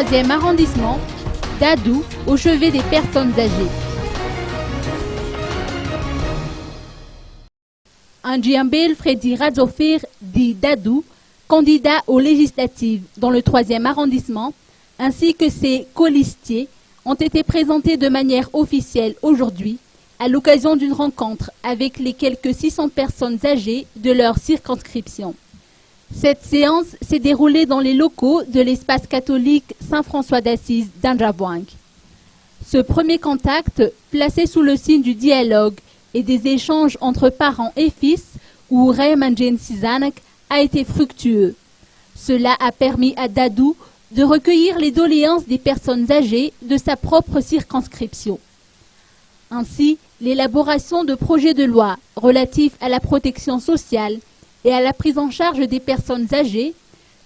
3e arrondissement, Dadou, au chevet des personnes âgées. Andjiambel Freddy Radzofir dit Dadou, candidat aux législatives dans le 3e arrondissement, ainsi que ses colistiers, ont été présentés de manière officielle aujourd'hui à l'occasion d'une rencontre avec les quelques 600 personnes âgées de leur circonscription. Cette séance s'est déroulée dans les locaux de l'espace catholique Saint-François d'Assise d'Andjabouang. Ce premier contact, placé sous le signe du dialogue et des échanges entre parents et fils, ou Raymanjen Sizanak, a été fructueux. Cela a permis à Dadou de recueillir les doléances des personnes âgées de sa propre circonscription. Ainsi, l'élaboration de projets de loi relatifs à la protection sociale et à la prise en charge des personnes âgées,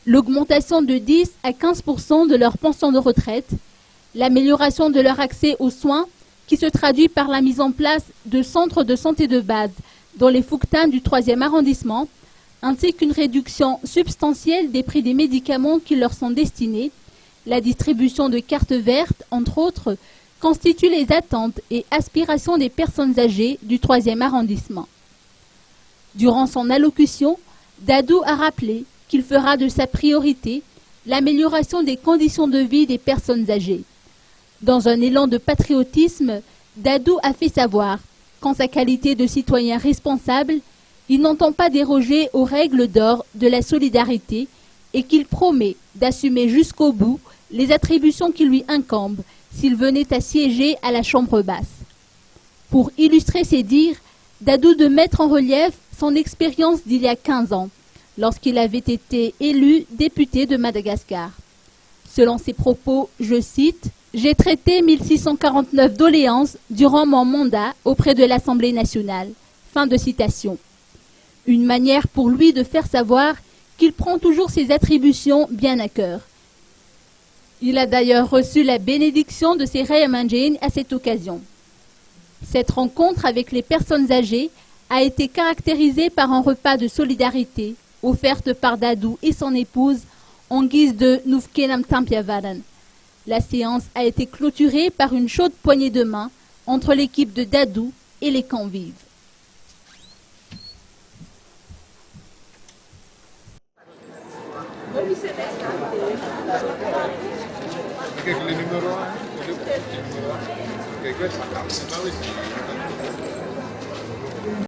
l'augmentation de 10 à 15% de leur pension de retraite, l'amélioration de leur accès aux soins qui se traduit par la mise en place de centres de santé de base dans les Fouktans du 3e arrondissement, ainsi qu'une réduction substantielle des prix des médicaments qui leur sont destinés, la distribution de cartes vertes, entre autres, constituent les attentes et aspirations des personnes âgées du 3e arrondissement. Durant son allocution, Dadou a rappelé qu'il fera de sa priorité l'amélioration des conditions de vie des personnes âgées. Dans un élan de patriotisme, Dadou a fait savoir qu'en sa qualité de citoyen responsable, il n'entend pas déroger aux règles d'or de la solidarité et qu'il promet d'assumer jusqu'au bout les attributions qui lui incombent s'il venait à siéger à la Chambre basse. Pour illustrer ses dires, Dadou de mettre en relief son expérience d'il y a 15 ans, lorsqu'il avait été élu député de Madagascar. Selon ses propos, je cite, « J'ai traité 1649 doléances durant mon mandat auprès de l'Assemblée nationale. » Fin de citation. Une manière pour lui de faire savoir qu'il prend toujours ses attributions bien à cœur. Il a d'ailleurs reçu la bénédiction de ses Raymanjen à cette occasion. Cette rencontre avec les personnes âgées a été caractérisée par un repas de solidarité offerte par Dadou et son épouse en guise de Nufkenam Tampiavaran. La séance a été clôturée par une chaude poignée de main entre l'équipe de Dadou et les convives. Kijk, le numéro 1. Kijk,